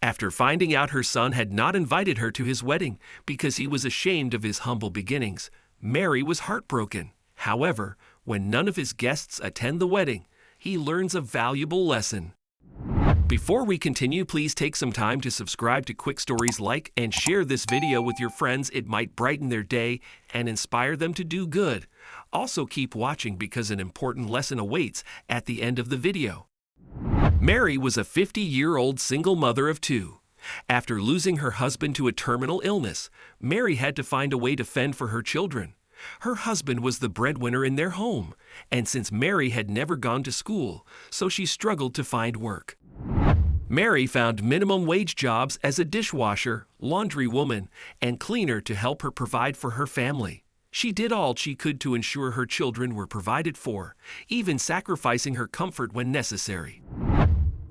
After finding out her son had not invited her to his wedding because he was ashamed of his humble beginnings, Mary was heartbroken. However, when none of his guests attend the wedding, he learns a valuable lesson. Before we continue, please take some time to subscribe to Quickstories, like and share this video with your friends. It might brighten their day and inspire them to do good. Also keep watching because an important lesson awaits at the end of the video. Mary was a 50-year-old single mother of two. After losing her husband to a terminal illness, Mary had to find a way to fend for her children. Her husband was the breadwinner in their home, and since Mary had never gone to school, so she struggled to find work. Mary found minimum wage jobs as a dishwasher, laundry woman, and cleaner to help her provide for her family. She did all she could to ensure her children were provided for, even sacrificing her comfort when necessary.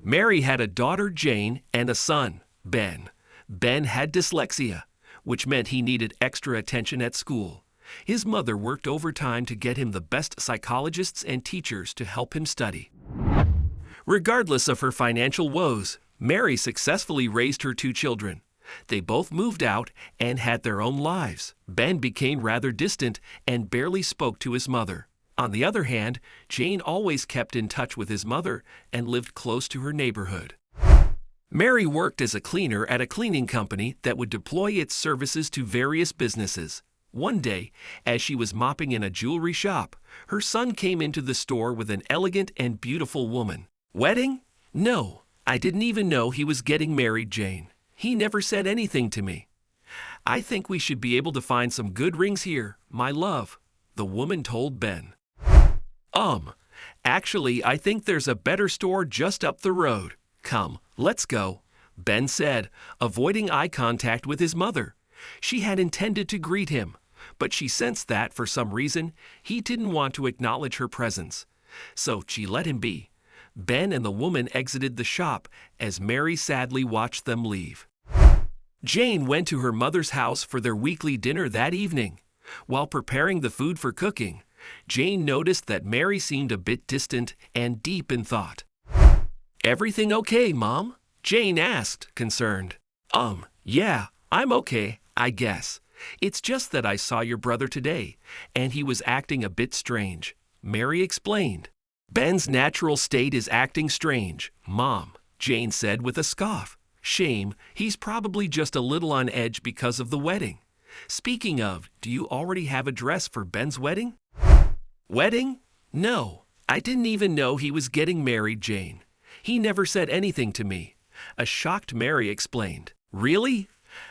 Mary had a daughter, Jane, and a son, Ben. Ben had dyslexia, which meant he needed extra attention at school. His mother worked overtime to get him the best psychologists and teachers to help him study. Regardless of her financial woes, Mary successfully raised her two children. They both moved out and had their own lives. Ben became rather distant and barely spoke to his mother. On the other hand, Jane always kept in touch with his mother and lived close to her neighborhood. Mary worked as a cleaner at a cleaning company that would deploy its services to various businesses. One day, as she was mopping in a jewelry shop, her son came into the store with an elegant and beautiful woman. Wedding? No, I didn't even know he was getting married, Jane. He never said anything to me. I think we should be able to find some good rings here, my love, the woman told Ben. Actually, I think there's a better store just up the road. Come, let's go, Ben said, avoiding eye contact with his mother. She had intended to greet him, but she sensed that, for some reason, he didn't want to acknowledge her presence. So she let him be. Ben and the woman exited the shop as Mary sadly watched them leave. Jane went to her mother's house for their weekly dinner that evening. While preparing the food for cooking, Jane noticed that Mary seemed a bit distant and deep in thought. "Everything okay, Mom?" Jane asked, concerned. Yeah, I'm okay, I guess. It's just that I saw your brother today, and he was acting a bit strange," Mary explained. "Ben's natural state is acting strange, Mom," Jane said with a scoff. "Shame, he's probably just a little on edge because of the wedding. Speaking of, do you already have a dress for Ben's wedding?" "Wedding? No, I didn't even know he was getting married, Jane. He never said anything to me," a shocked Mary explained. "Really?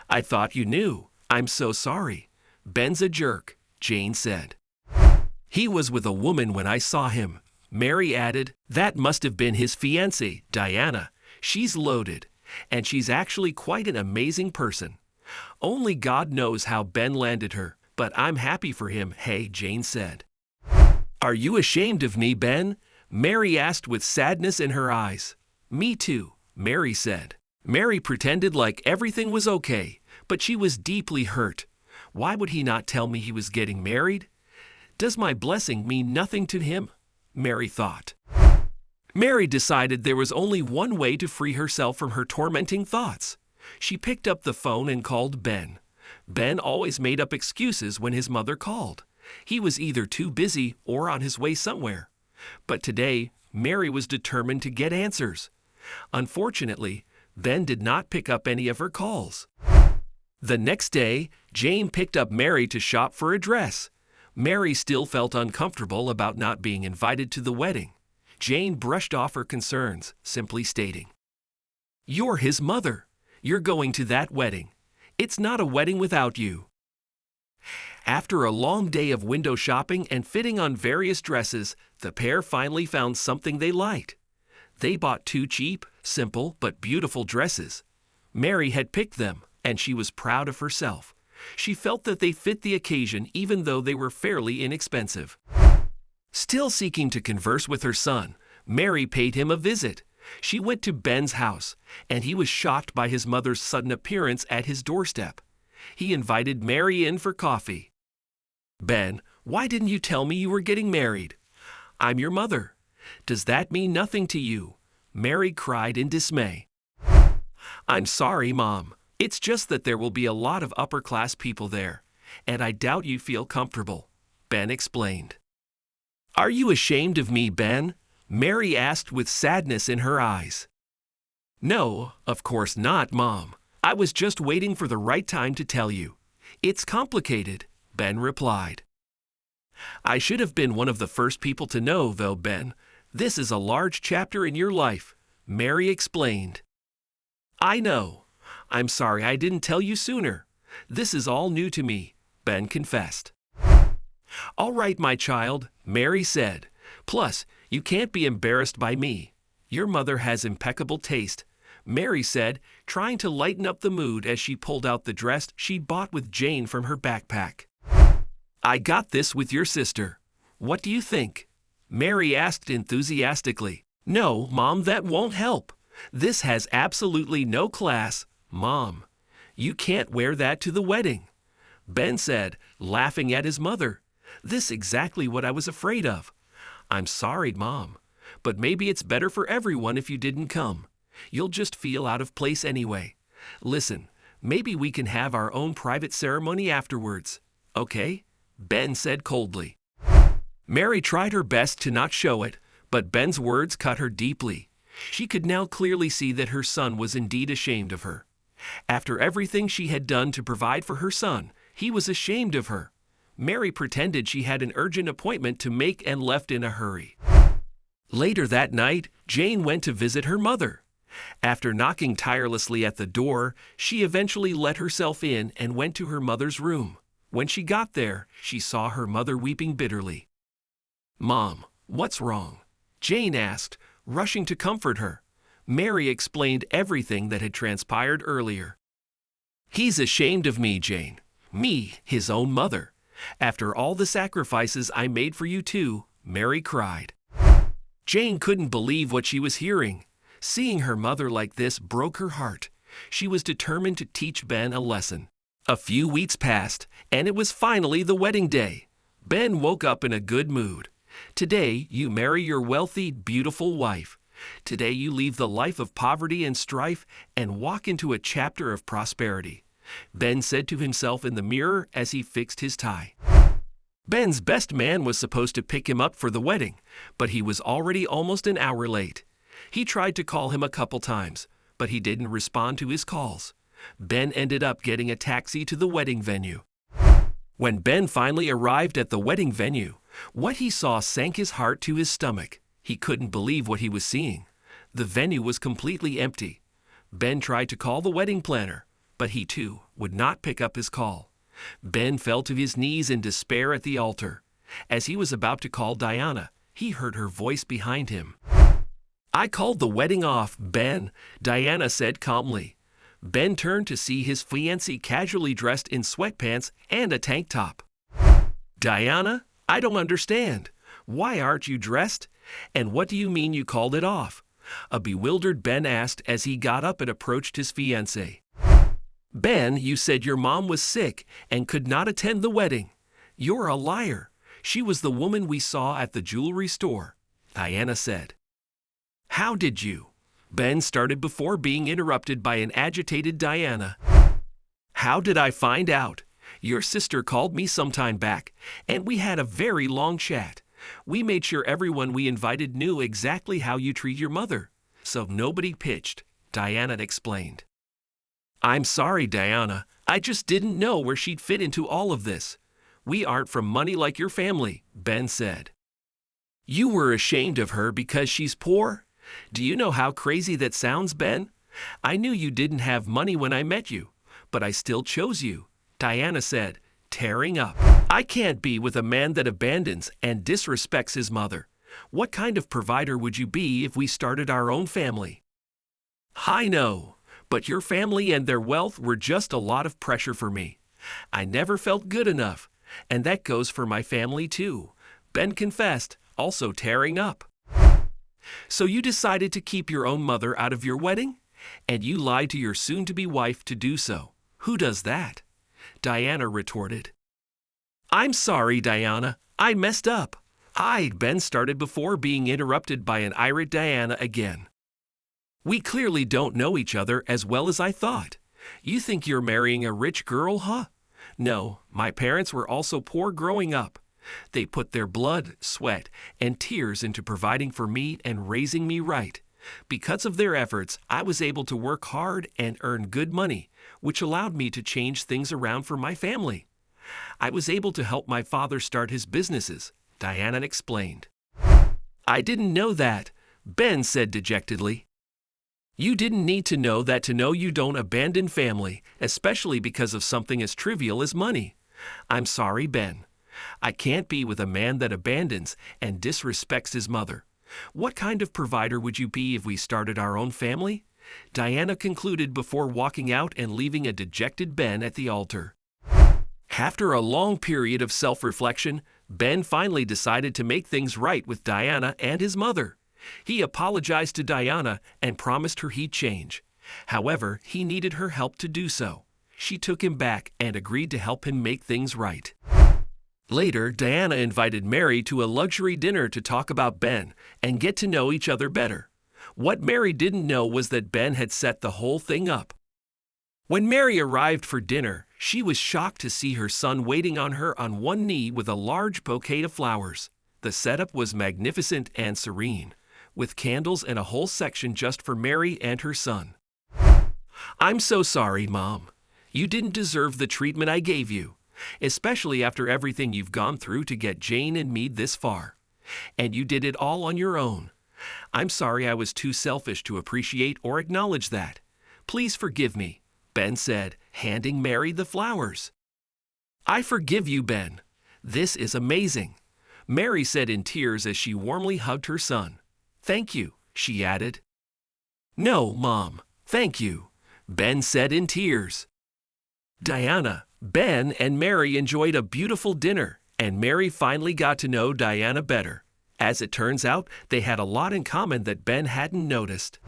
I thought you knew. I'm so sorry. Ben's a jerk," Jane said. "He was with a woman when I saw him," Mary added. "That must have been his fiancée, Diana. She's loaded, and she's actually quite an amazing person. Only God knows how Ben landed her, but I'm happy for him, hey," Jane said. "Are you ashamed of me, Ben?" Mary asked with sadness in her eyes. "Me too," Mary said. Mary pretended like everything was okay, but she was deeply hurt. Why would he not tell me he was getting married? Does my blessing mean nothing to him? Mary thought. Mary decided there was only one way to free herself from her tormenting thoughts. She picked up the phone and called Ben. Ben always made up excuses when his mother called. He was either too busy or on his way somewhere. But today, Mary was determined to get answers. Unfortunately, Ben did not pick up any of her calls. The next day, Jane picked up Mary to shop for a dress. Mary still felt uncomfortable about not being invited to the wedding. Jane brushed off her concerns, simply stating, "You're his mother. You're going to that wedding. It's not a wedding without you." After a long day of window shopping and fitting on various dresses, the pair finally found something they liked. They bought two cheap, simple, but beautiful dresses. Mary had picked them, and she was proud of herself. She felt that they fit the occasion even though they were fairly inexpensive. Still seeking to converse with her son, Mary paid him a visit. She went to Ben's house, and he was shocked by his mother's sudden appearance at his doorstep. He invited Mary in for coffee. "Ben, why didn't you tell me you were getting married?" "I'm your mother. Does that mean nothing to you?" Mary cried in dismay. I'm sorry, Mom. It's just that there will be a lot of upper-class people there, and I doubt you feel comfortable, Ben explained. Are you ashamed of me, Ben? Mary asked with sadness in her eyes. No, of course not, Mom. I was just waiting for the right time to tell you. It's complicated, Ben replied. I should have been one of the first people to know, though, Ben. This is a large chapter in your life, Mary explained. I know. I'm sorry I didn't tell you sooner. This is all new to me, Ben confessed. All right, my child, Mary said. Plus, you can't be embarrassed by me. Your mother has impeccable taste, Mary said, trying to lighten up the mood as she pulled out the dress she bought with Jane from her backpack. I got this with your sister. What do you think? Mary asked enthusiastically. No, Mom, that won't help. This has absolutely no class, Mom. You can't wear that to the wedding. Ben said, laughing at his mother. This exactly what I was afraid of. I'm sorry, Mom, but maybe it's better for everyone if you didn't come. You'll just feel out of place anyway. Listen, maybe we can have our own private ceremony afterwards. Okay? Ben said coldly. Mary tried her best to not show it, but Ben's words cut her deeply. She could now clearly see that her son was indeed ashamed of her. After everything she had done to provide for her son, he was ashamed of her. Mary pretended she had an urgent appointment to make and left in a hurry. Later that night, Jane went to visit her mother. After knocking tirelessly at the door, she eventually let herself in and went to her mother's room. When she got there, she saw her mother weeping bitterly. Mom, what's wrong? Jane asked, rushing to comfort her. Mary explained everything that had transpired earlier. He's ashamed of me, Jane. Me, his own mother. After all the sacrifices I made for you too, Mary cried. Jane couldn't believe what she was hearing. Seeing her mother like this broke her heart. She was determined to teach Ben a lesson. A few weeks passed, and it was finally the wedding day. Ben woke up in a good mood. Today, you marry your wealthy, beautiful wife. Today, you leave the life of poverty and strife and walk into a chapter of prosperity, Ben said to himself in the mirror as he fixed his tie. Ben's best man was supposed to pick him up for the wedding, but he was already almost an hour late. He tried to call him a couple times, but he didn't respond to his calls. Ben ended up getting a taxi to the wedding venue. When Ben finally arrived at the wedding venue, what he saw sank his heart to his stomach. He couldn't believe what he was seeing. The venue was completely empty. Ben tried to call the wedding planner, but he too would not pick up his call. Ben fell to his knees in despair at the altar. As he was about to call Diana, he heard her voice behind him. I called the wedding off, Ben, Diana said calmly. Ben turned to see his fiancée casually dressed in sweatpants and a tank top. Diana, I don't understand. Why aren't you dressed? And what do you mean you called it off? A bewildered Ben asked as he got up and approached his fiancée. Ben, you said your mom was sick and could not attend the wedding. You're a liar. She was the woman we saw at the jewelry store, Diana said. How did you? Ben started before being interrupted by an agitated Diana. How did I find out? Your sister called me some time back, and we had a very long chat. We made sure everyone we invited knew exactly how you treat your mother, so nobody pitched, Diana explained. I'm sorry, Diana. I just didn't know where she'd fit into all of this. We aren't from money like your family, Ben said. You were ashamed of her because she's poor? Do you know how crazy that sounds, Ben? I knew you didn't have money when I met you, but I still chose you, Diana said, tearing up. I can't be with a man that abandons and disrespects his mother. What kind of provider would you be if we started our own family? I know, but your family and their wealth were just a lot of pressure for me. I never felt good enough, and that goes for my family too, Ben confessed, also tearing up. So you decided to keep your own mother out of your wedding? And you lied to your soon-to-be wife to do so. Who does that? Diana retorted. I'm sorry, Diana. I messed up. Ben started before being interrupted by an irate Diana again. We clearly don't know each other as well as I thought. You think you're marrying a rich girl, huh? No, my parents were also poor growing up. They put their blood, sweat, and tears into providing for me and raising me right. Because of their efforts, I was able to work hard and earn good money, which allowed me to change things around for my family. I was able to help my father start his businesses, Diana explained. I didn't know that, Ben said dejectedly. You didn't need to know that to know you don't abandon family, especially because of something as trivial as money. I'm sorry, Ben. I can't be with a man that abandons and disrespects his mother. What kind of provider would you be if we started our own family? Diana concluded before walking out and leaving a dejected Ben at the altar. After a long period of self-reflection, Ben finally decided to make things right with Diana and his mother. He apologized to Diana and promised her he'd change. However, he needed her help to do so. She took him back and agreed to help him make things right. Later, Diana invited Mary to a luxury dinner to talk about Ben and get to know each other better. What Mary didn't know was that Ben had set the whole thing up. When Mary arrived for dinner, she was shocked to see her son waiting on her on one knee with a large bouquet of flowers. The setup was magnificent and serene, with candles and a whole section just for Mary and her son. I'm so sorry, Mom. You didn't deserve the treatment I gave you, especially after everything you've gone through to get Jane and me this far. And you did it all on your own. I'm sorry I was too selfish to appreciate or acknowledge that. Please forgive me, Ben said, handing Mary the flowers. I forgive you, Ben. This is amazing, Mary said in tears as she warmly hugged her son. Thank you, she added. No, Mom, thank you, Ben said in tears. Diana, Ben, and Mary enjoyed a beautiful dinner, and Mary finally got to know Diana better. As it turns out, they had a lot in common that Ben hadn't noticed.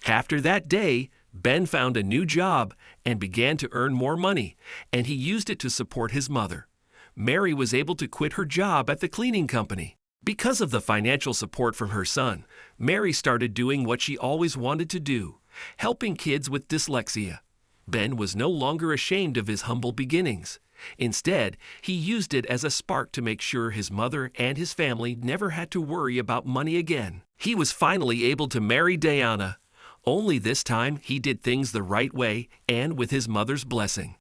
After that day, Ben found a new job and began to earn more money, and he used it to support his mother. Mary was able to quit her job at the cleaning company. Because of the financial support from her son, Mary started doing what she always wanted to do, helping kids with dyslexia. Ben was no longer ashamed of his humble beginnings. Instead, he used it as a spark to make sure his mother and his family never had to worry about money again. He was finally able to marry Diana. Only this time he did things the right way and with his mother's blessing.